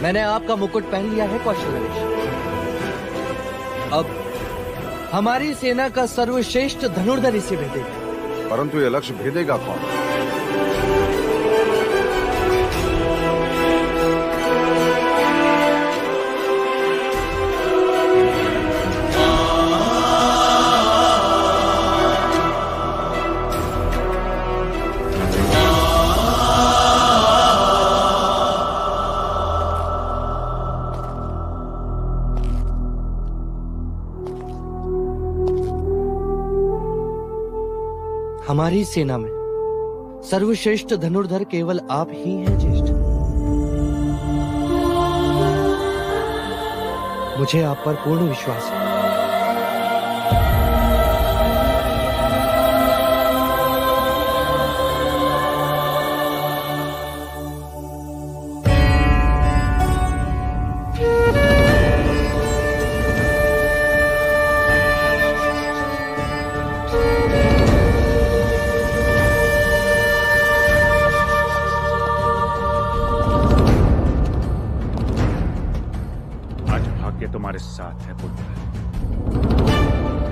मैंने आपका मुकुट पहन लिया है कौशल नरेश। अब हमारी सेना का सर्वश्रेष्ठ धनुर्धर इसे भेदेगा। परंतु यह लक्ष्य भेदेगा कौन? हमारी सेना में सर्वश्रेष्ठ धनुर्धर केवल आप ही हैं ज्येष्ठ। मुझे आप पर पूर्ण विश्वास है। तुम्हारे साथ है पुत्र।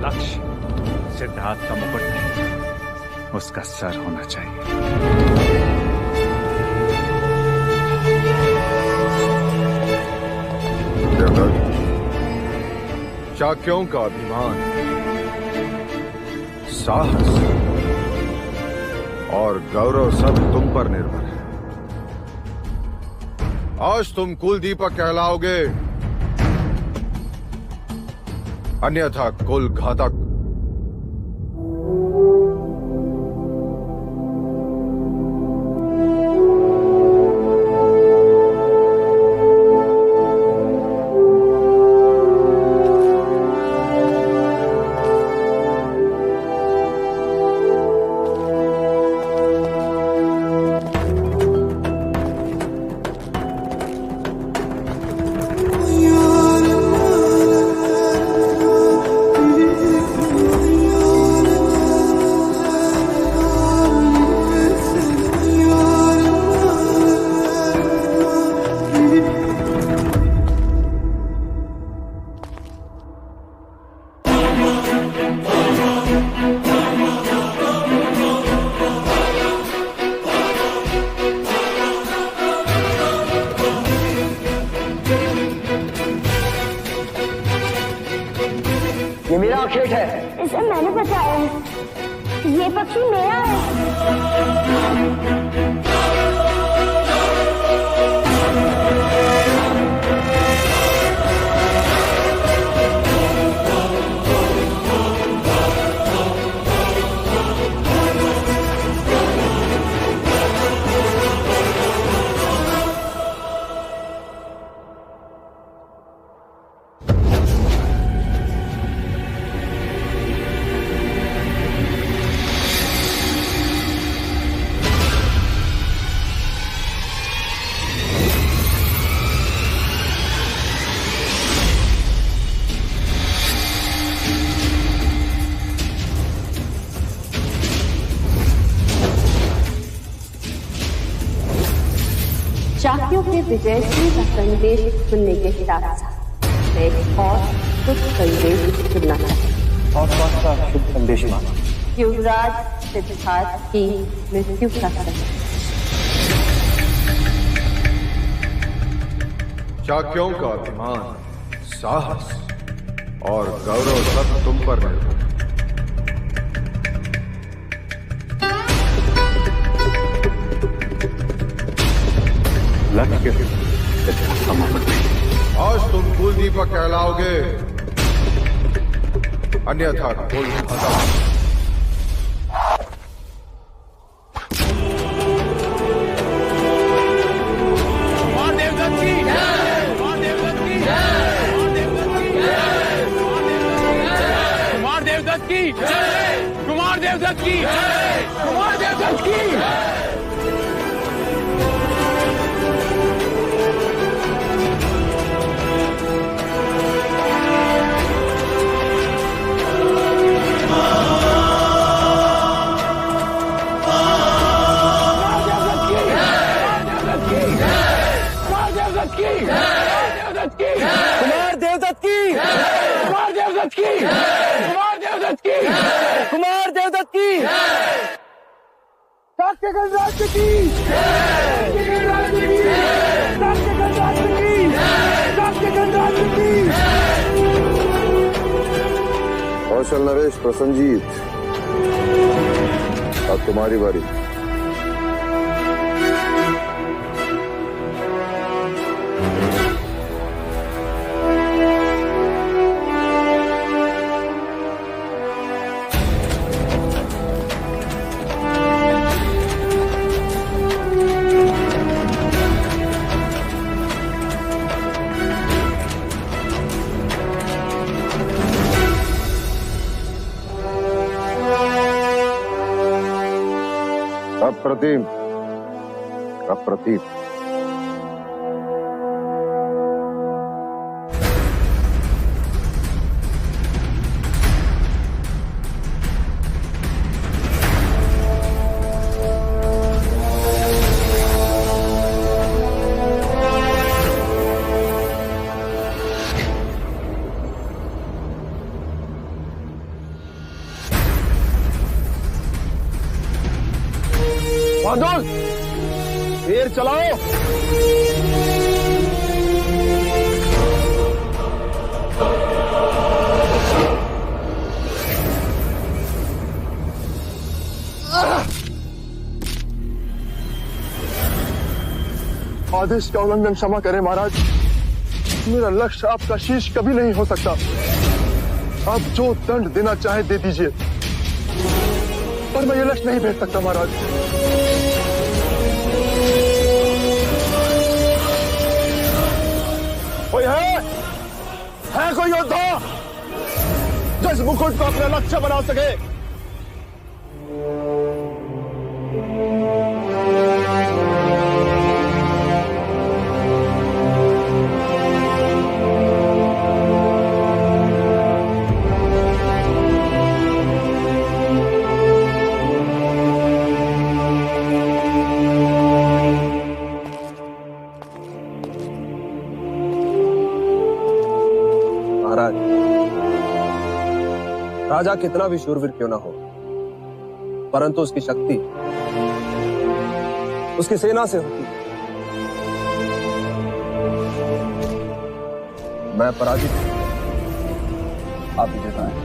लक्ष्य सिद्धार्थ का मुकुट नहीं, उसका सर होना चाहिए। शाक्यों का अभिमान, साहस और गौरव सब तुम पर निर्भर है। आज तुम कुल दीपक कहलाओगे, अन्यथा कुल घातक। ये मेरा खेत है। इसे मैंने बचाया है। ये पक्षी मेरा है। शाक्यों के विजय सिंह का संदेश सुनने के साथ साथ मैं एक और शुभ संदेश सुनना चाहती। और कौन सा शुभ संदेश माना? युवराज सिद्धार्थ की मृत्यु का संदेश। शाक्यों का अभिमान, साहस और गौरव सब तुम पर निर्भर है। लक्ष्य आज तुम कुल दीपक कहलाओगे, अन्यथा कुल घातक। कुमार देवदत्त की जय, कुमार देवदत्त की जय, कुमार देवदत्त की जय। की देवदत्त की, कुमार देवदत्त की, कुमार देवदत्त की, कुमार देवदत्त की, शाक्य गणराज्य की, शाक्य गणराज्य की, शाक्य गणराज्य की, शाक्य गणराज्य की। कौशल नरेश प्रसन्नजीत, अब तुम्हारी बारी। अप्रतिम, अप्रतिम। बहादुर, तीर चलाओ। आदेश का उल्लंघन क्षमा करें महाराज, मेरा लक्ष्य आपका शीश कभी नहीं हो सकता। आप जो दंड देना चाहे दे दीजिए, पर मैं ये लक्ष्य नहीं भेज सकता महाराज। कोई है कोई योद्धा जो इस मुकुट को अपना लक्ष्य बना सके? राजा कितना भी शूरवीर क्यों ना हो, परंतु उसकी शक्ति उसकी सेना से होती है। मैं पराजित हूं, आप विजेता हैं।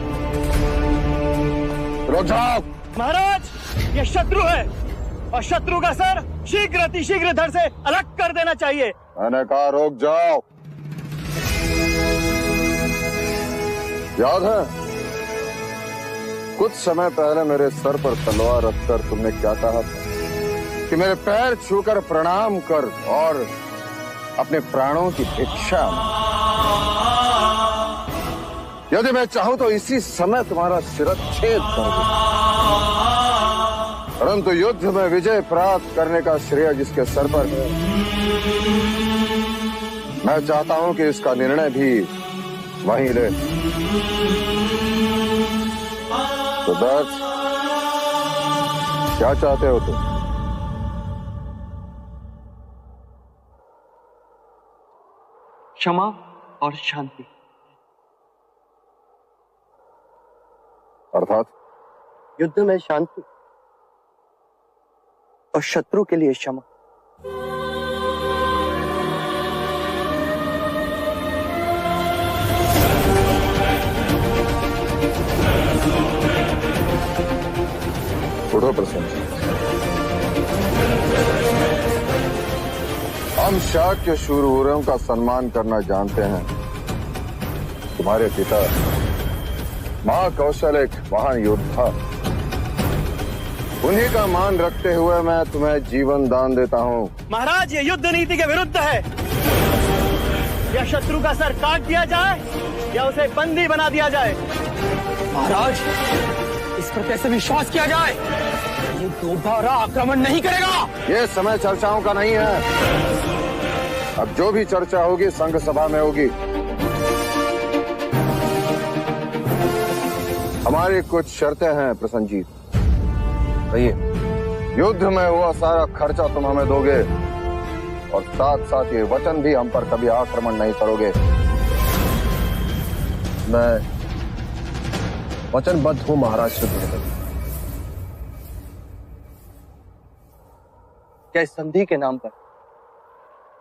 रुक जाओ महाराज, ये शत्रु है और शत्रु का सर शीघ्र अतिशीघ्र धड़ से अलग कर देना चाहिए। मैंने कहा रुक जाओ। याद है कुछ समय पहले मेरे सर पर तलवार रखकर तुमने क्या कहा था कि मेरे पैर छूकर प्रणाम कर और अपने प्राणों की भिक्षा मांग। यदि मैं चाहूं तो इसी समय तुम्हारा शिरच्छेद कर दूं, परंतु युद्ध में विजय प्राप्त करने का श्रेय जिसके सर पर है, मैं चाहता हूं कि इसका निर्णय भी वहीं ले। तो दर्श, क्या चाहते हो तुम? क्षमा और शांति। अर्थात युद्ध में शांति और शत्रु के लिए क्षमा। उठो प्रसन्न, हम शाक्य शूरवीरों का सम्मान करना जानते हैं। तुम्हारे पिता महाकौशल एक महान योद्धा, उन्हीं का मान रखते हुए मैं तुम्हें जीवन दान देता हूँ। महाराज, ये युद्ध नीति के विरुद्ध है। या शत्रु का सर काट दिया जाए या उसे बंदी बना दिया जाए। महाराज, इस पर कैसे विश्वास किया जाए? ये दोबारा आक्रमण नहीं करेगा। ये समय चर्चाओं का नहीं है। अब जो भी चर्चा होगी संघ सभा में होगी। हमारी कुछ शर्तें हैं प्रसन्नजीत। कहिए। युद्ध में हुआ सारा खर्चा तुम हमें दोगे और साथ साथ ये वचन भी हम पर कभी आक्रमण नहीं करोगे। मैं वचनबद्ध हूं महाराज शुद्धोधन। क्या इस संधि के नाम पर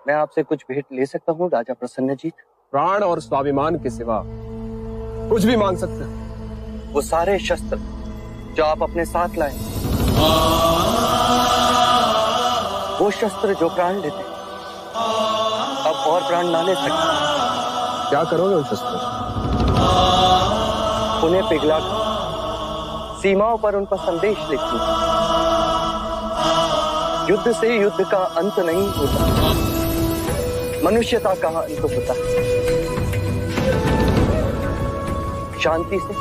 मैं आपसे कुछ भेंट ले सकता हूँ राजा प्रसन्नजीत? प्राण और स्वाभिमान के सिवा कुछ भी मांग सकते हैं। वो सारे शस्त्र जो आप अपने साथ लाए, वो शस्त्र जो प्राण लेते अब और प्राण ना ले सकते। क्या करोगे उन शस्त्रों से? उन्हें पिघलाकर सीमाओं पर उन पर संदेश लिखूं। युद्ध से युद्ध का अंत नहीं होता, मनुष्यता का अंत होता है। शांति से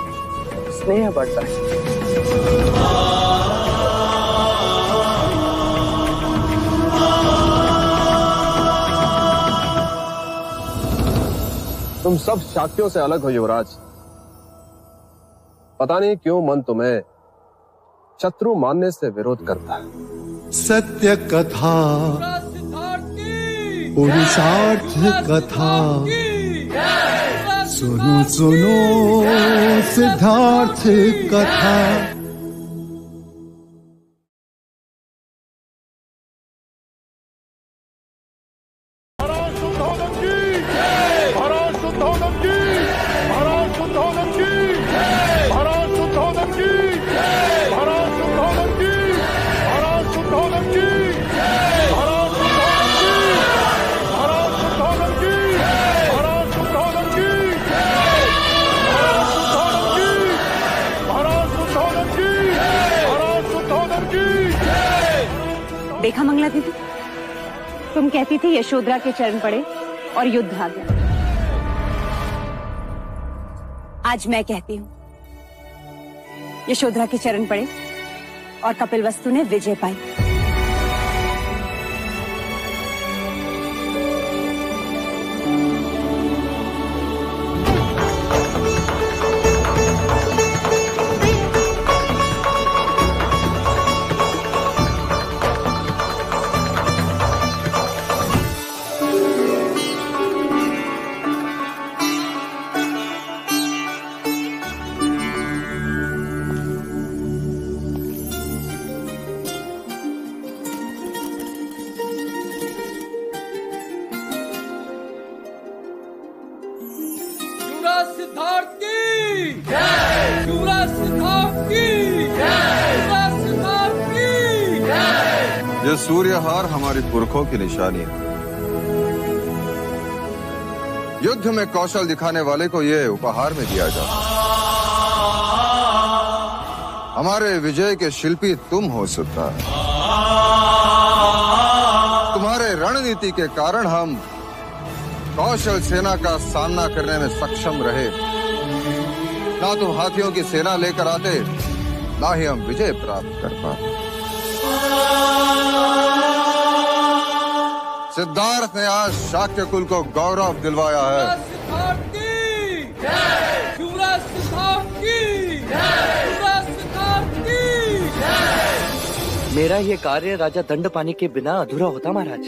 स्नेह बढ़ता है। तुम सब शाक्यों से अलग हो युवराज। पता नहीं क्यों मन तुम्हें शत्रु मानने से विरोध करता है। सत्य कथा, पुरुषार्थ कथा, सुनो सुनो सिद्धार्थ कथा। देखा मंगला दीदी, तुम कहती थी यशोधरा के चरण पड़े और युद्ध आ गया। आज मैं कहती हूँ यशोधरा के चरण पड़े और कपिलवस्तु ने विजय पाई। ये सूर्यहार हमारी पुरखों की निशानी है। युद्ध में कौशल दिखाने वाले को ये उपहार में दिया जाता है। हमारे विजय के शिल्पी तुम हो सकता है। तुम्हारे रणनीति के कारण हम कौशल सेना का सामना करने में सक्षम रहे। ना तुम हाथियों की सेना लेकर आते, ना ही हम विजय प्राप्त कर पाते। सिद्धार्थ ने आज शाक्य कुल को गौरव दिलवाया है। मेरा ये कार्य राजा दंडपानी के बिना अधूरा होता महाराज।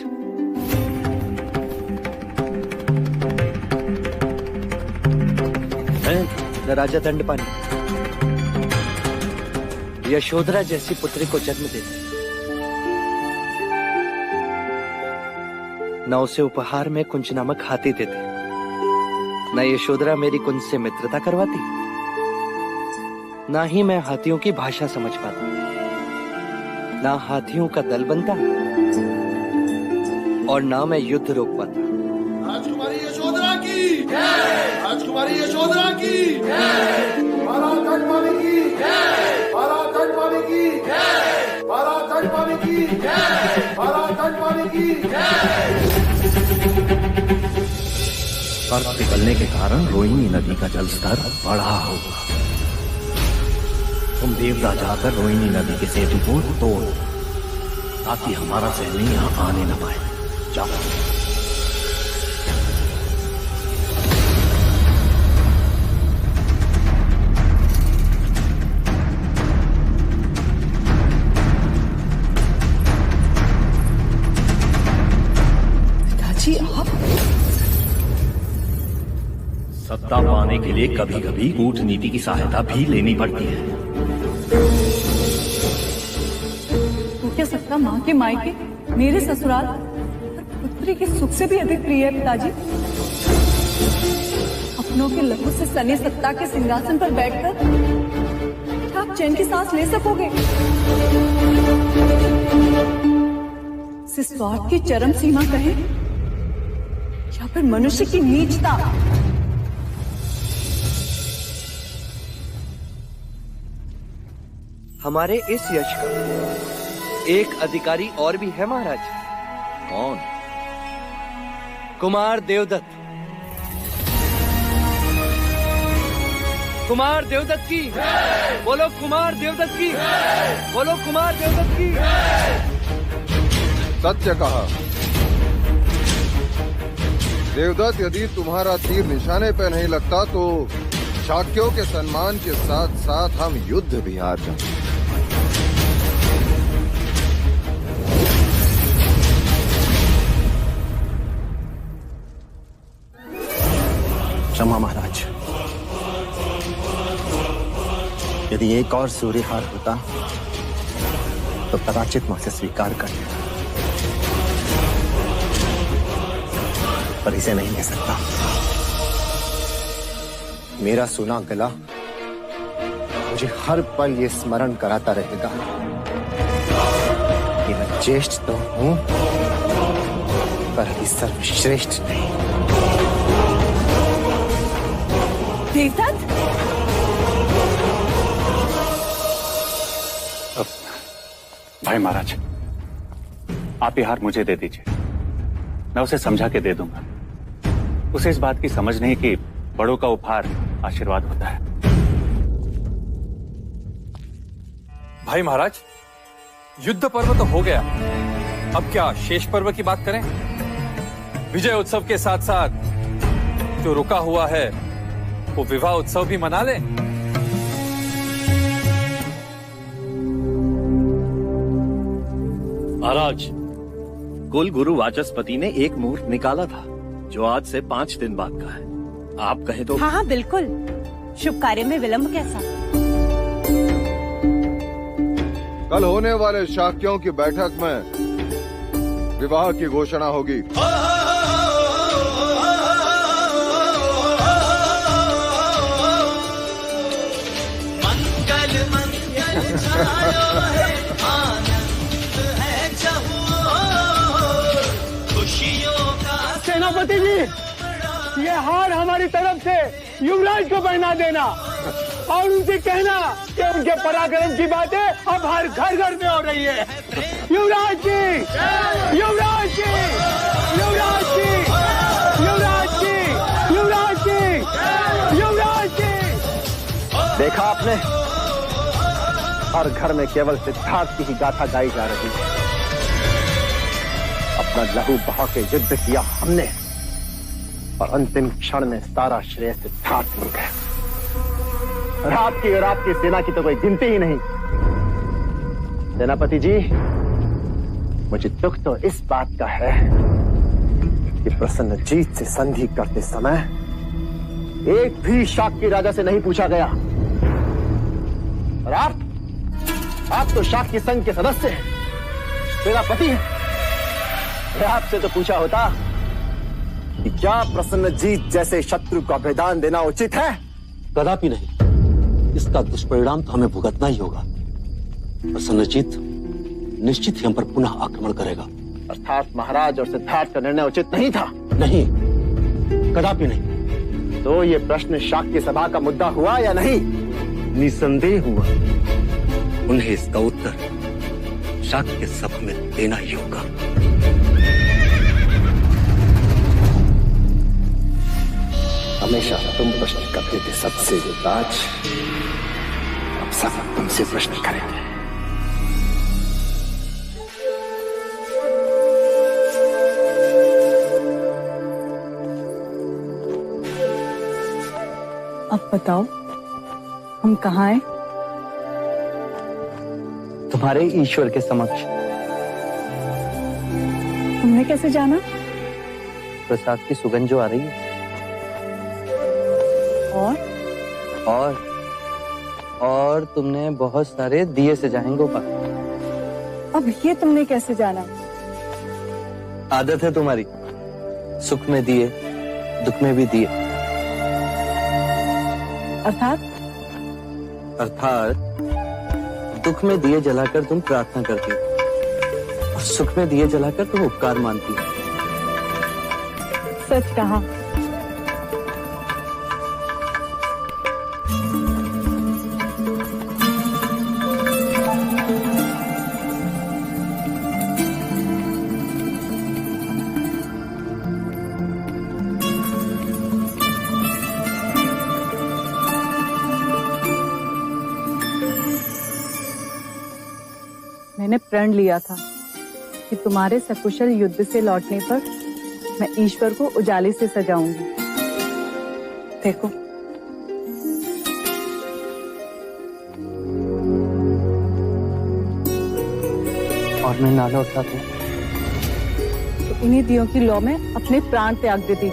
राजा दंडपानी यशोधरा जैसी पुत्री को जन्म देते, न उसे उपहार में कुंज नामक हाथी देते, न यशोधरा मेरी कुंज से मित्रता करवाती, ना ही मैं हाथियों की भाषा समझ पाता, ना हाथियों का दल बनता, और ना मैं युद्ध रोक पाता। राजकुमारी यशोधरा की, राजकुमारी यशोधरा की, महाराज दंडपानी की, महाराज दंडपानी की, महाराज दंडपानी की, महाराज दंडपानी की। बर्फ पिघलने के कारण रोहिणी नदी का जलस्तर बढ़ा होगा। तुम देवता जाकर रोहिणी नदी के सेतु को तोड़, ताकि हमारा सैन्य यहाँ आने न पाए। जाओ। सत्ता पाने के लिए कभी कभी कूटनीति की सहायता भी लेनी पड़ती है। तो क्या सत्ता माँ के मायके, मेरे ससुराल और पुत्री के सुख से भी अधिक प्रिय है पिताजी? अपनों के लहू से सने सत्ता के सिंहासन पर बैठकर क्या आप चैन की सांस ले सकोगे? इसे स्वार्थ की चरम सीमा कहें या फिर मनुष्य की नीचता? हमारे इस यश का एक अधिकारी और भी है महाराज। कौन? कुमार देवदत्त। कुमार देवदत्त की बोलो, कुमार देवदत्त की बोलो, कुमार देवदत्त की। सत्य कहा देवदत्त, यदि तुम्हारा तीर निशाने पे नहीं लगता तो शाक्यों के सम्मान के साथ साथ हम युद्ध भी हार जाते। क्षमा महाराज, यदि एक और सूर्यहार होता तो कदाचित मैं उसे स्वीकार कर लेता, पर इसे नहीं ले सकता। मेरा सुना गला मुझे हर पल ये स्मरण कराता रहेगा कि मैं ज्येष्ठ तो हूं पर अभी सर्वश्रेष्ठ नहीं। देवदत्त, भाई महाराज, आप ये हार मुझे दे दीजिए, मैं उसे समझा के दे दूंगा। उसे इस बात की समझ नहीं कि बड़ों का उपहार आशीर्वाद होता है। भाई महाराज, युद्ध पर्व तो हो गया, अब क्या शेष पर्व की बात करें? विजय उत्सव के साथ साथ जो रुका हुआ है वो विवाह उत्सव भी मना लें। महाराज, कुल गुरु वाचस्पति ने एक मुहूर्त निकाला था जो आज से 5 दिन बाद का है। आप कहें तो? हाँ हाँ बिल्कुल, शुभ कार्य में विलंब कैसा? कल होने वाले शाक्यों की बैठक में विवाह की घोषणा होगी। मंगल मंगल छायो है, आनंद है खुशियों का। सेनापति जी, ये हार हमारी तरफ से युवराज को पहना देना और उनसे कहना कि उनके पराक्रम की बातें अब हर घर घर में हो रही है। युवराज जी, युवराज जी, युवराज जी, युवराज जी, युवराज जी, युवराज जी। देखा आपने, हर घर में केवल सिद्धार्थ की ही गाथा गाई जा रही है। अपना लहू बहा के युद्ध किया हमने और अंतिम क्षण में सारा श्रेय सिद्धार्थ मिल गया। और आपकी सेना की तो कोई गिनती ही नहीं। सेनापति जी, मुझे दुख तो इस बात का है कि प्रसन्नजीत से संधि करते समय एक भी शाक्य राजा से नहीं पूछा गया। और आप तो शाक्य संघ के सदस्य हैं, सेनापति हैं। आपसे तो पूछा होता कि क्या प्रसन्नजीत जैसे शत्रु का बलिदान देना उचित है? कदापि नहीं। इसका दुष्परिणाम तो हमें भुगतना ही होगा। प्रसन्नजीत निश्चित ही हम पर पुनः आक्रमण करेगा। अर्थात महाराज और सिद्धार्थ का निर्णय उचित नहीं था? नहीं, कदापि नहीं। तो ये प्रश्न शाक्य सभा का मुद्दा हुआ या नहीं? निसंदेह हुआ। उन्हें इसका उत्तर शाक्य सभा में देना ही होगा। हमेशा तुम प्रश्न करते थे सबसे युवराज, अब सब तुमसे प्रश्न करेंगे। अब बताओ, हम कहाँ हैं? तुम्हारे ईश्वर के समक्ष। तुमने कैसे जाना? प्रसाद की सुगंध जो आ रही है। और तुमने बहुत सारे दिए सजाएंगे गोपा। अब ये तुमने कैसे जाना? आदत है तुम्हारी, सुख में दिए दुख में भी दिए। अर्थात दुख में दिए जलाकर तुम प्रार्थना करती हो और सुख में दिए जलाकर तुम उपकार मानती हो। सच कहा। मैंने प्रण लिया था कि तुम्हारे सकुशल युद्ध से लौटने पर मैं ईश्वर को उजाले से सजाऊंगी। देखो, और मैं ना लौटता तो इन्हीं दियों की लौ में अपने प्राण त्याग देती।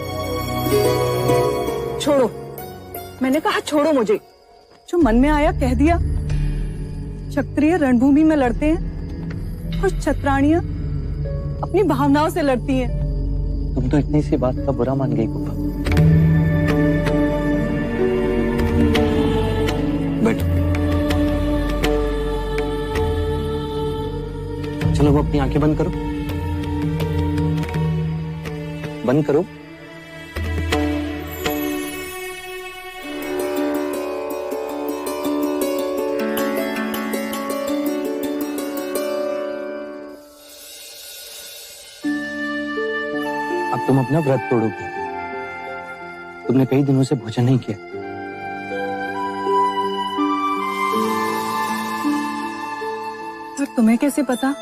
छोड़ो, मैंने कहा छोड़ो मुझे। जो मन में आया कह दिया। क्षत्रिय रणभूमि में लड़ते हैं और छत्राणियां अपनी भावनाओं से लड़ती हैं। तुम तो इतनी सी बात का बुरा मान गई गोपा। बैठो, चलो वो अपनी आंखें बंद करो, बंद करो। अब तुम अपना व्रत तोड़ोगे। तुमने कई दिनों से भोजन नहीं किया। पर तुम्हें कैसे पता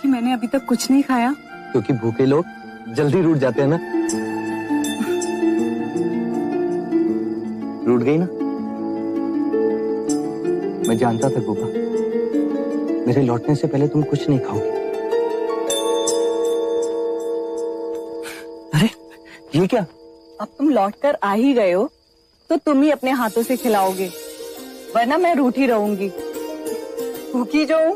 कि मैंने अभी तक कुछ नहीं खाया? क्योंकि भूखे लोग जल्दी रूठ जाते हैं ना। रूठ गई ना? मैं जानता था गोपा, मेरे लौटने से पहले तुम कुछ नहीं खाओगे। अरे ये क्या? अब तुम लौटकर आ ही गए हो तो तुम ही अपने हाथों से खिलाओगे, वरना मैं रूठी रहूंगी। भूखी जो हूं।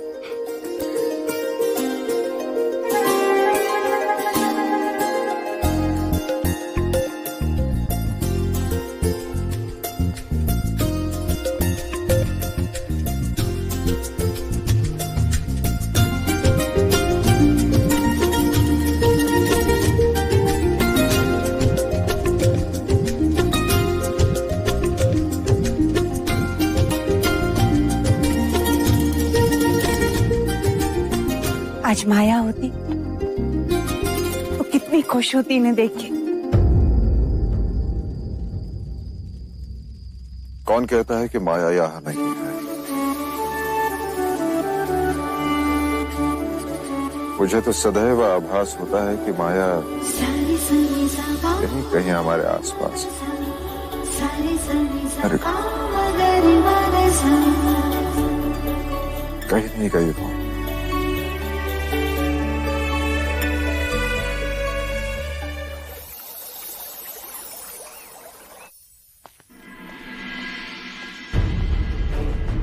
आज माया होती तो कितनी खुश होती इन्हें देख के। कौन कहता है कि माया यहाँ नहीं है? मुझे तो सदैव आभास होता है कि माया कहीं कहीं हमारे आसपास है। कहीं नहीं कहीं तो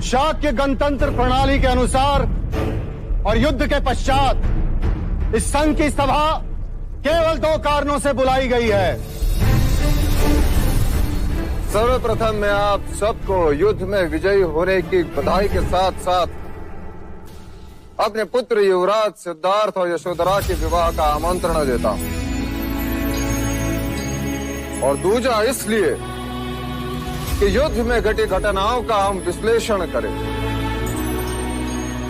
शाक्य गणतंत्र प्रणाली के अनुसार और युद्ध के पश्चात इस संघ की सभा केवल 2 कारणों से बुलाई गई है। सर्वप्रथम मैं आप सबको युद्ध में विजयी होने की बधाई के साथ साथ अपने पुत्र युवराज सिद्धार्थ और यशोधरा के विवाह का आमंत्रण देता हूं, और दूजा इसलिए कि युद्ध में घटी घटनाओं का हम विश्लेषण करें।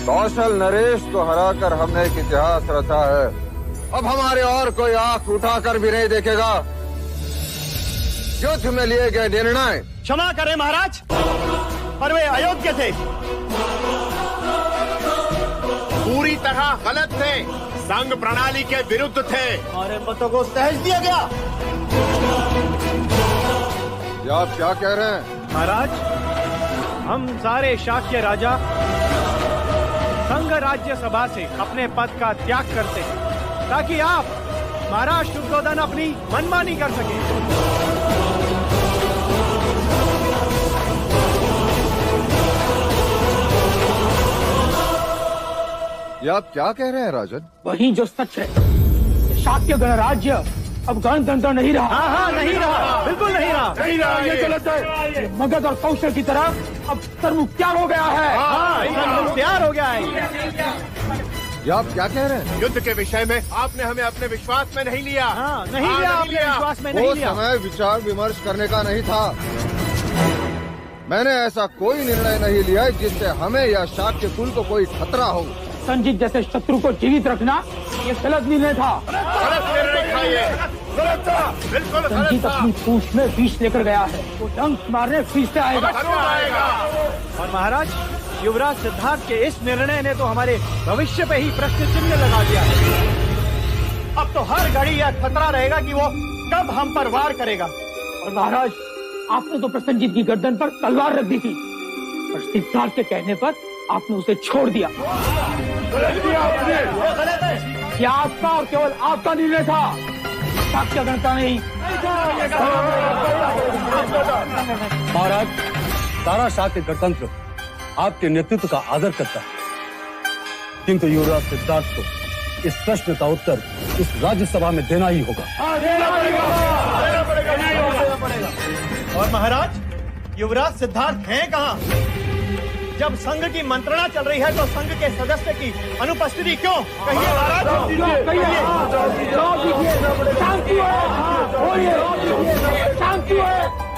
कौशल नरेश को हराकर हमने एक इतिहास रचा है। अब हमारे और कोई आंख उठाकर भी नहीं देखेगा। युद्ध में लिए गए निर्णय क्षमा करें महाराज, पर वे अयोग्य थे, पूरी तरह गलत थे, संघ प्रणाली के विरुद्ध थे। हमारे मतों को तहस दिया गया। आप क्या कह रहे हैं महाराज? हम सारे शाक्य राजा संघ राज्य सभा से अपने पद का त्याग करते हैं ताकि आप महाराज शुद्धोधन अपनी मनमानी कर सकें। ये आप क्या कह रहे हैं राजन? वही जो सच है। शाक्य गणराज्य अब गणतंत्र नहीं रहा। हाँ, नहीं रहा, बिल्कुल नहीं रहा। नहीं रहा, ये गलत है। मगध और कौशल की तरह अब सर्वमुख्तार हो गया है। तैयार हो गया है। ये आप क्या कह रहे हैं? युद्ध के विषय में आपने हमें अपने विश्वास में नहीं लिया। नहीं लिया, अपने विश्वास में नहीं वो लिया। समय विचार विमर्श करने का नहीं था। मैंने ऐसा कोई निर्णय नहीं लिया जिससे हमें या शाक्य कुल को कोई खतरा हो। संजीत जैसे शत्रु को जीवित रखना ये गलत निर्णय था। गलत निर्णय था ये। गलत था, बिल्कुल गलत संजीत था। अपनी पूंछ में विष लेकर गया है। वो डंक मारने फिर से आएगा। और महाराज, युवराज सिद्धार्थ के इस निर्णय ने तो हमारे भविष्य पे ही प्रश्न चिन्ह लगा दिया है। अब तो हर घड़ी यह खतरा रहेगा कि वो कब हम पर वार करेगा। और महाराज, आपने तो प्रसन्नजीत की गर्दन पर तलवार रख दी थी, पर सिद्धार्थ के कहने पर आपने उसे छोड़ दिया। यह आपका और केवल आपका निर्णय था, शाक्य गणता नहीं। महाराज, सारा शाक्य गणतंत्र आपके नेतृत्व का आदर करता है, किंतु युवराज सिद्धार्थ को इस प्रश्न का उत्तर इस राज्यसभा में देना ही होगा। और महाराज, युवराज सिद्धार्थ हैं कहाँ? जब संघ की मंत्रणा चल रही है तो संघ के सदस्य की अनुपस्थिति क्यों? कहिए महाराज, शांति है।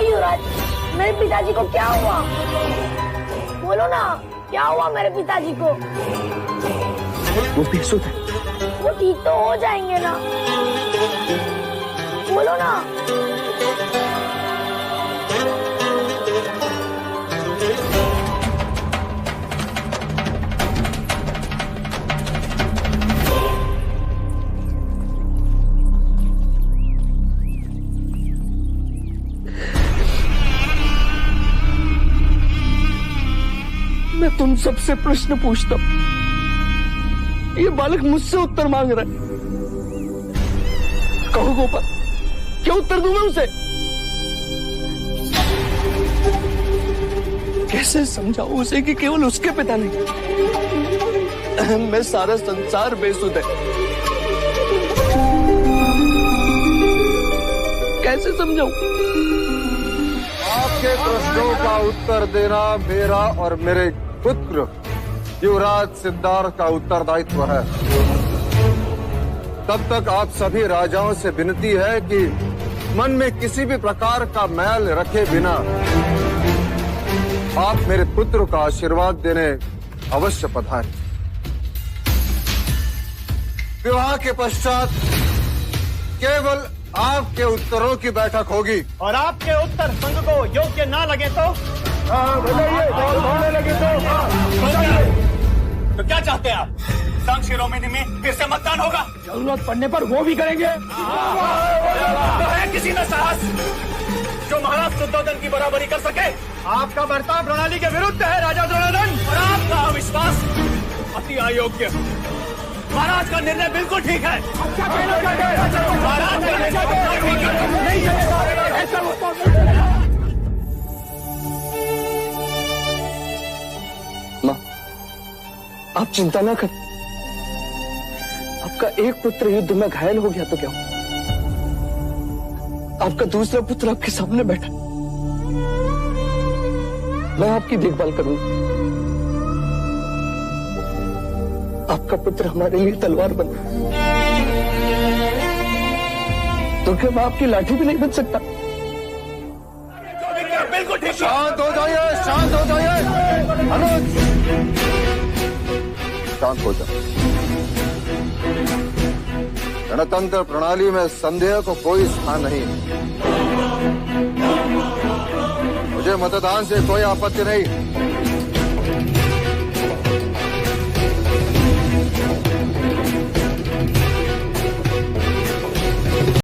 युवराज, मेरे पिताजी को क्या हुआ? बोलो ना, क्या हुआ मेरे पिताजी को? वो बेसुध है। वो ठीक तो हो जाएंगे ना? बोलो ना। मैं तुम सबसे प्रश्न पूछता हूं, ये बालक मुझसे उत्तर मांग रहा है। कहो गोपाल, क्या उत्तर दूं मैं उसे? कैसे समझाऊं उसे कि केवल उसके पिता नहीं, मैं सारा संसार बेसुध है। कैसे समझाऊं? आपके प्रश्नों का उत्तर देना मेरा और मेरे पुत्र युवराज सिद्धार्थ का उत्तरदायित्व है। तब तक आप सभी राजाओं से विनती है कि मन में किसी भी प्रकार का मैल रखे बिना आप मेरे पुत्र का आशीर्वाद देने अवश्य पधारें। विवाह के पश्चात केवल आपके उत्तरों की बैठक होगी। और आपके उत्तर संघ को योग्य ना लगे तो? तो क्या चाहते हैं आप? संघ शिरोमणि में फिर से मतदान होगा? जरूरत पड़ने पर वो भी करेंगे। तो है किसी में साहस जो महाराज शुद्धोधन की बराबरी कर सके? आपका बर्ताव प्रणाली के विरुद्ध है राजा दुर्योधन। और आपका अविश्वास अति अयोग्य। महाराज का निर्णय बिल्कुल ठीक है। महाराज का निर्णय ठीक है। माँ, आप चिंता ना करें। आपका एक पुत्र युद्ध में घायल हो गया तो क्या हुआ? आपका दूसरा पुत्र आपके सामने बैठा। मैं आपकी देखभाल करूंगा। आपका पुत्र हमारे लिए तलवार बना, तो क्या मैं आपकी लाठी भी नहीं बन सकता? बिल्कुल ठीक। शांत हो जाइए, शांत हो जाइए। अनुज, शांत हो जाओ। गणतंत्र प्रणाली में संदेह को कोई स्थान नहीं। मुझे मतदान से कोई आपत्ति नहीं।